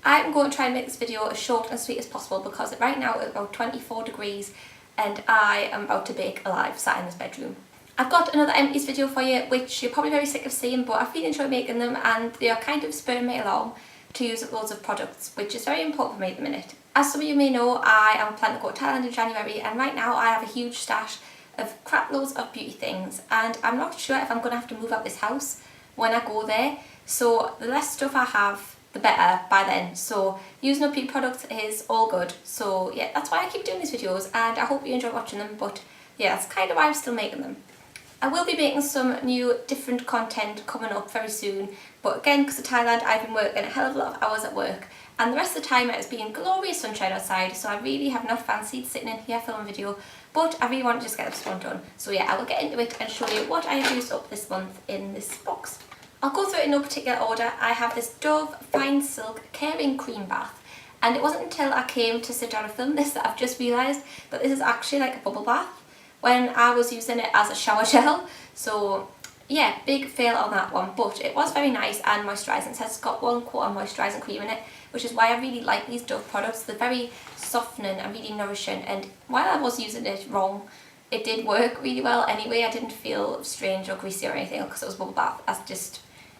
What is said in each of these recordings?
I'm going to try and make this video as short and sweet as possible because right now it's about 24 degrees and I am about to bake alive sat in this bedroom. I've got another Empties video for you which you're probably very sick of seeing, but I've really enjoyed making them and they are kind of spurring me along to use up loads of products, which is very important for me at the minute. As some of you may know, I am planning to go to Thailand in January and right now I have a huge stash of crap loads of beauty things and I'm not sure if I'm going to have to move out this house when I go there, so the less stuff I have the better by then. So using up beauty products is all good. So yeah, that's why I keep doing these videos and I hope you enjoy watching them, but yeah, that's kind of why I'm still making them. I will be making some new different content coming up very soon, but again, because of Thailand, I've been working a hell of a lot of hours at work and the rest of the time it has been glorious sunshine outside, so I really have not fancied sitting in here filming a video, but I really want to just get this one done. So yeah, I will get into it and show you what I have used up this month in this box. I'll go through it in no particular order. I have this Dove Fine Silk Caring Cream Bath, and it wasn't until I came to sit down and film this that I've just realised that this is actually like a bubble bath when I was using it as a shower gel. So yeah, big fail on that one, but it was very nice and moisturising. It says it's got 1 quart of moisturising cream in it, which is why I really like these Dove products. They're very softening and really nourishing, and while I was using it wrong, it did work really well anyway. I didn't feel strange or greasy or anything because it was bubble bath.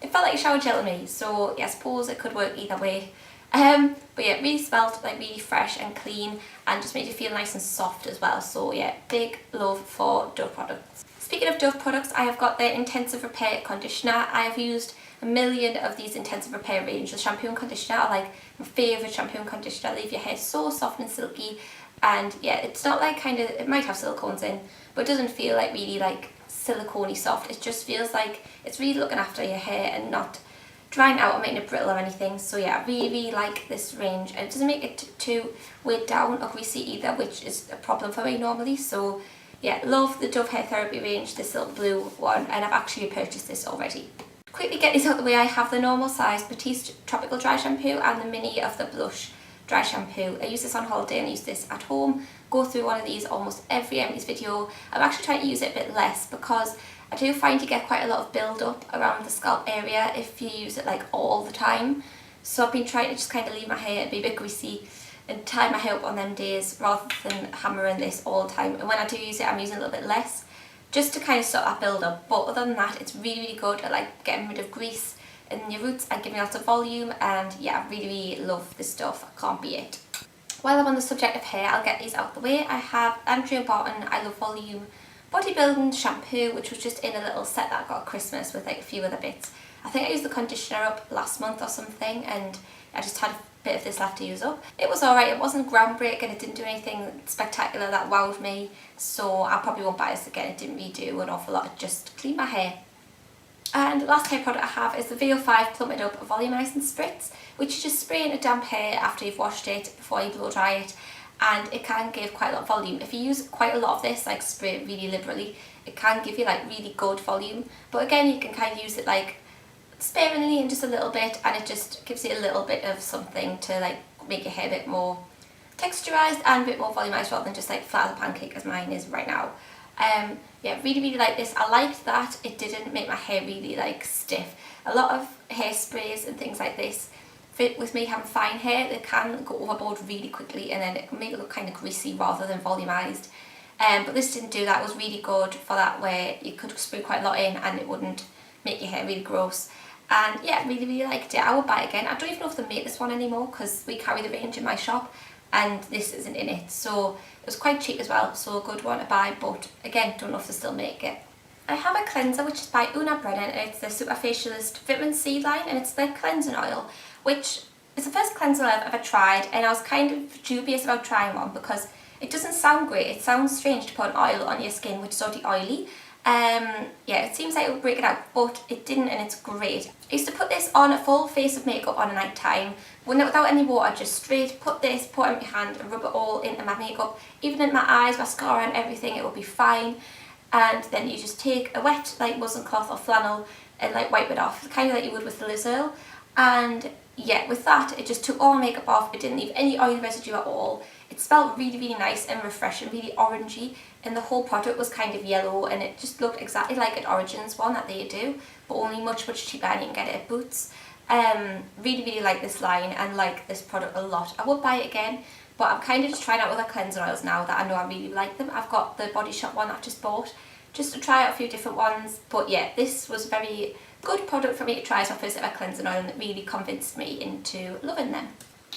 It felt like a shower gel to me, so yeah, I suppose it could work either way. But yeah, it really smelled like really fresh and clean and just made you feel nice and soft as well. So yeah, big love for Dove products. Speaking of Dove products, I have got their Intensive Repair Conditioner. I have used a million of these Intensive Repair range. The shampoo and conditioner are like my favourite shampoo and conditioner. They leave your hair so soft and silky, and yeah, it's not like it might have silicones in, but it doesn't feel like really like silicone-y soft. It just feels like it's really looking after your hair and not drying out or making it brittle or anything. So yeah, I really like this range, and it doesn't make it too weighed down or greasy either, which is a problem for me normally. So yeah, love the Dove Hair Therapy range, the silk blue one, and I've actually purchased this already. Quickly get these out of the way, I have the normal size Batiste Tropical Dry Shampoo and the mini of the Blush Dry Shampoo. I use this on holiday and I use this at home. Go through one of these almost every Empties video. I'm actually trying to use it a bit less because I do find you get quite a lot of build up around the scalp area if you use it like all the time. So I've been trying to just kind of leave my hair be a bit greasy and tie my hair up on them days rather than hammering this all the time. And when I do use it, I'm using a little bit less just to kind of stop that build up. But other than that, it's really good at like getting rid of grease in your roots and giving lots of volume, and yeah, I really love this stuff. I can't beat it. While I'm on the subject of hair, I'll get these out the way. I have Barton I Love Volume Bodybuilding Shampoo, which was just in a little set that I got at Christmas with like a few other bits. I think I used the conditioner up last month or something and I just had a bit of this left to use up. It was alright, it wasn't groundbreaking, it didn't do anything spectacular that wowed me, so I probably won't buy this again. It didn't really do an awful lot, it just cleaned my hair. And the last hair product I have is the VO5 Plump It Up Volumising Spritz, which you just spray in a damp hair after you've washed it before you blow dry it, and it can give quite a lot of volume. If you use quite a lot of this, like spray it really liberally, it can give you like really good volume. But again, you can kind of use it like sparingly and just a little bit, and it just gives you a little bit of something to like make your hair a bit more texturised and a bit more volumized rather than just like flat as a pancake as mine is right now. Yeah, really like this. I liked that it didn't make my hair really like stiff. A lot of hairsprays and things like this, with me having fine hair, they can go overboard really quickly and then it can make it look kind of greasy rather than volumized. But this didn't do that. It was really good for that, where you could spray quite a lot in and it wouldn't make your hair really gross. And yeah, really liked it. I would buy it again. I don't even know if they make this one anymore because we carry the range in my shop and this isn't in it, so it was quite cheap as well, so a good one to buy, but again, don't know if they still make it. I have a cleanser which is by Brennan, and it's the Superfacialist Vitamin C line, and it's the cleansing oil, which is the first cleanser I've ever tried, and I was kind of dubious about trying one because it doesn't sound great. It sounds strange to put an oil on your skin which is already oily. Yeah, it seems like it would break it out, but it didn't, and it's great. I used to put this on a full face of makeup on a night time, without any water, just straight put it in my hand and rub it all into my makeup, even in my eyes, mascara and everything, it will be fine. And then you just take a wet like muslin cloth or flannel and like wipe it off, kind of like you would with the Liz Earl. And yeah, with that it just took all my makeup off, it didn't leave any oil residue at all. It smelled really nice and refreshing, really orangey, and the whole product was kind of yellow, and it just looked exactly like an Origins one that they do, but only much cheaper, and you can get it at Boots. Really like this line and like this product a lot. I would buy it again, but I'm kind of just trying out other cleanser oils now that I know I really like them. I've got the Body Shop one that I just bought just to try out a few different ones, but yeah, this was a very good product for me to try as my first ever cleansing oil, and it really convinced me into loving them.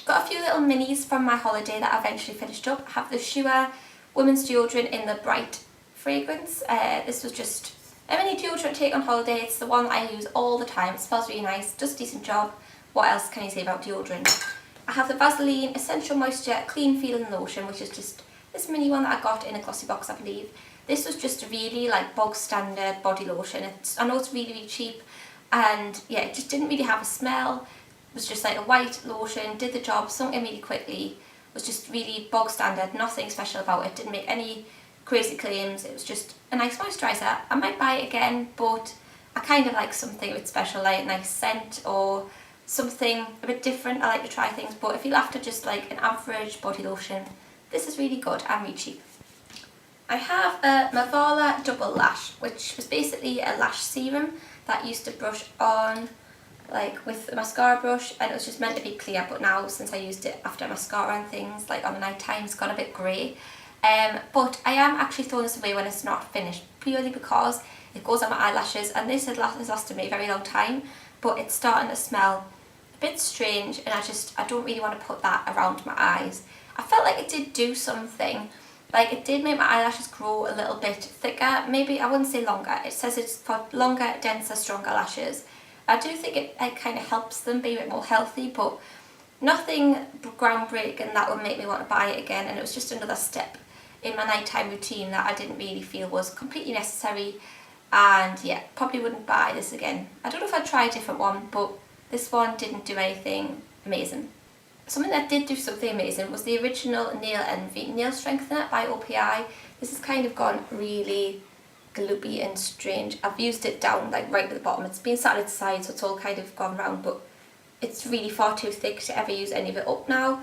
Got a few little minis from my holiday that I eventually finished up. I have the Sure women's deodorant in the bright fragrance. This was just a mini deodorant to take on holiday. It's the one that I use all the time. It smells really nice, does a decent job. What else can you say about deodorant? I have the Vaseline Essential Moisture Clean Feeling Lotion, which is just this mini one that I got in a glossy box, I believe. This was just a really like bog standard body lotion. I know it's really cheap, and yeah, it just didn't really have a smell. It was just like a white lotion, did the job, sunk in really quickly. It was just really bog standard, nothing special about it, didn't make any crazy claims. It was just a nice moisturiser. I might buy it again, but I kind of like something a bit special, like a nice scent or something a bit different. I like to try things, but if you're after just like an average body lotion, this is really good and really cheap. I have a Mavala Double Lash, which was basically a lash serum that I used to brush on like with a mascara brush, and it was just meant to be clear, but now since I used it after mascara and things like on the night time, it's gone a bit grey. But I am actually throwing this away when it's not finished, purely because it goes on my eyelashes, and this has lasted me a very long time, but it's starting to smell a bit strange, and I don't really want to put that around my eyes. I felt like it did do something. Like, it did make my eyelashes grow a little bit thicker, maybe, I wouldn't say longer. It says it's for longer, denser, stronger lashes. I do think it kind of helps them be a bit more healthy, but nothing groundbreaking that would make me want to buy it again, and it was just another step in my nighttime routine that I didn't really feel was completely necessary, and yeah, probably wouldn't buy this again. I don't know if I'd try a different one, but this one didn't do anything amazing. Something that did do something amazing was the original Nail Envy Nail Strengthener by OPI. This has kind of gone really gloopy and strange. I've used it down like right at the bottom. It's been sat at its side, so it's all kind of gone round, but it's really far too thick to ever use any of it up now.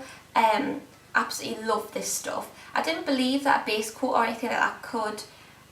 Absolutely love this stuff. I didn't believe that a base coat or anything like that could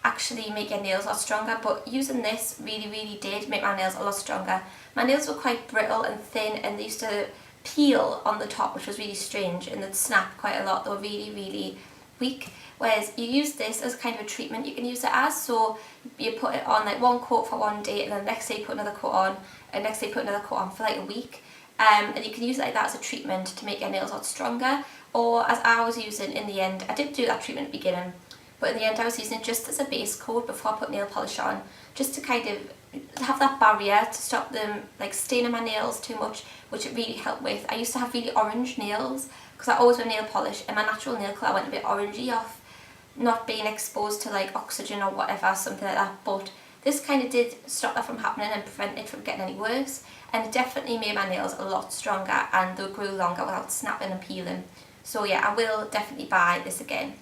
actually make your nails a lot stronger, but using this really did make my nails a lot stronger. My nails were quite brittle and thin, and they used to peel on the top, which was really strange, and they'd snap quite a lot. They were really weak, whereas you use this as kind of a treatment. You can use it as, so you put it on like one coat for one day, and then the next day you put another coat on, and next day you put another coat on for like a week, and you can use it like that as a treatment to make your nails a lot stronger. Or as I was using in the end, I did do that treatment at the beginning, but in the end I was using it just as a base coat before I put nail polish on, just to kind of have that barrier to stop them like staining my nails too much, which it really helped with. I used to have really orange nails because I always wear nail polish, and my natural nail colour went a bit orangey off not being exposed to like oxygen or whatever, something like that, but this kind of did stop that from happening and prevent it from getting any worse, and it definitely made my nails a lot stronger and they grew longer without snapping and peeling. So yeah, I will definitely buy this again.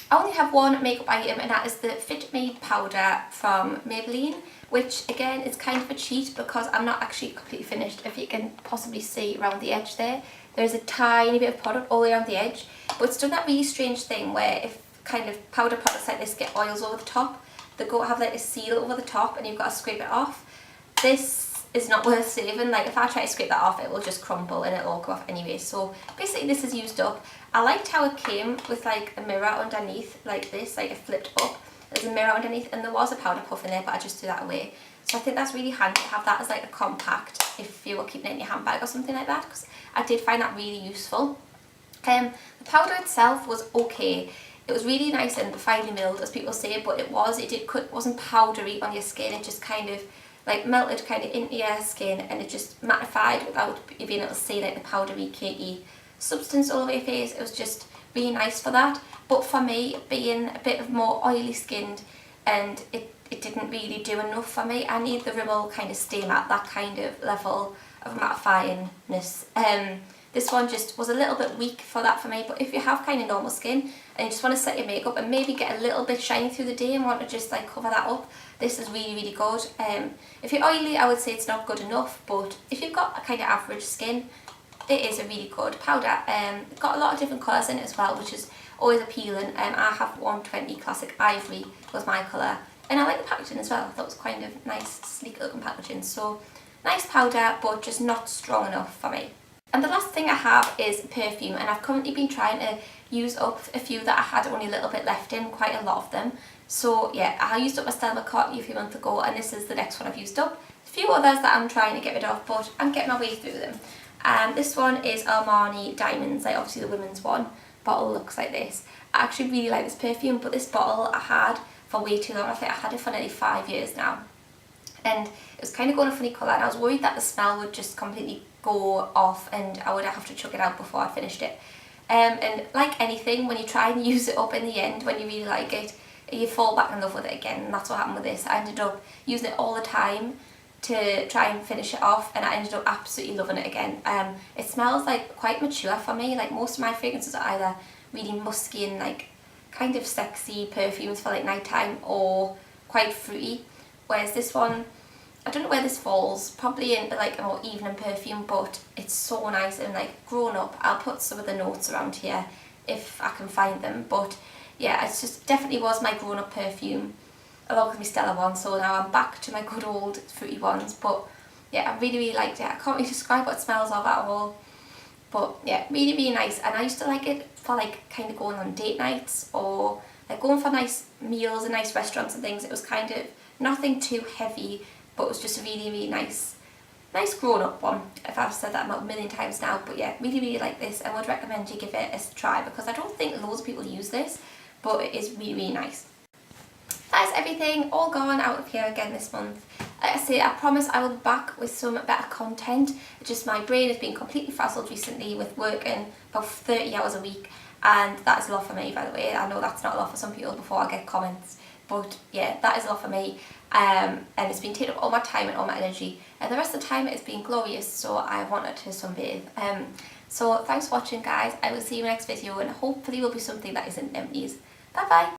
I only have one makeup item, and that is the Fit Me Powder from Maybelline, which again is kind of a cheat because I'm not actually completely finished. If you can possibly see around the edge there's a tiny bit of product all the way around the edge, but it's done that really strange thing where if kind of powder products like this get oils over the top, they go have like a seal over the top and you've got to scrape it off. This is not worth saving. Like, if I try to scrape that off, it will just crumble and it'll all come off anyway. So basically this is used up. I liked how it came with like a mirror underneath like this, like it flipped up. There's a mirror underneath, and there was a powder puff in there, but I just threw that away. So I think that's really handy to have that as like a compact if you were keeping it in your handbag or something like that, because I did find that really useful. The powder itself was okay. It was really nice and finely milled, as people say, but it wasn't powdery on your skin. It just kind of like melted kind of into your skin, and it just mattified without you being able to see like the powdery cakey substance all over your face. It was just really nice for that. But for me, being a bit of more oily skinned, and it didn't really do enough for me. I need the Rimmel kind of Stay Matte, that kind of level of mattifyingness. This one just was a little bit weak for that for me, but if you have kind of normal skin and you just want to set your makeup and maybe get a little bit shiny through the day and want to just like cover that up, this is really good. If you're oily, I would say it's not good enough, but if you've got a kind of average skin, it is a really good powder. It's got a lot of different colours in it as well, which is always appealing. I have 120 Classic Ivory was my colour, and I like the packaging as well. I thought it was kind of nice, sleek looking packaging. So nice powder but just not strong enough for me. And the last thing I have is perfume, and I've currently been trying to use up a few that I had only a little bit left in, quite a lot of them. So yeah, I used up my Stella McCartney a few months ago, and this is the next one I've used up. A few others that I'm trying to get rid of, but I'm getting my way through them. This one is Armani Diamonds, like obviously the women's one. Bottle looks like this. I actually really like this perfume, but this bottle I had for way too long. I think I had it for nearly 5 years now. And it was kind of going a funny colour, and I was worried that the smell would just completely go off and I would have to chuck it out before I finished it. And like anything, when you try and use it up in the end, when you really like it, you fall back in love with it again, and that's what happened with this. I ended up using it all the time to try and finish it off, and I ended up absolutely loving it again. It smells like quite mature for me. Like most of my fragrances are either really musky and like kind of sexy perfumes for like nighttime, or quite fruity, whereas this one, I don't know where this falls, probably into like a more evening perfume, but it's so nice and like grown up. I'll put some of the notes around here if I can find them, but yeah, it's just definitely was my grown up perfume along with my Stella one, so now I'm back to my good old fruity ones. But yeah, I really liked it. I can't really describe what it smells of at all, but yeah, really nice. And I used to like it for like kind of going on date nights, or like going for nice meals and nice restaurants and things. It was kind of nothing too heavy, but it was just a really nice grown up one, if I've said that a million times now. But yeah, really like this, and would recommend you give it a try, because I don't think loads of people use this, but it is really nice. That is everything, all gone out of here again this month. Like I say, I promise I will be back with some better content. It's just my brain has been completely frazzled recently with working about 30 hours a week, and that is a lot for me, by the way. I know that's not a lot for some people before I get comments, but yeah, that is a lot for me. And it's been taking up all my time and all my energy, and the rest of the time it's been glorious, so I wanted to sunbathe. So thanks for watching, guys. I will see you in the next video, and hopefully it will be something that isn't empties. Bye bye.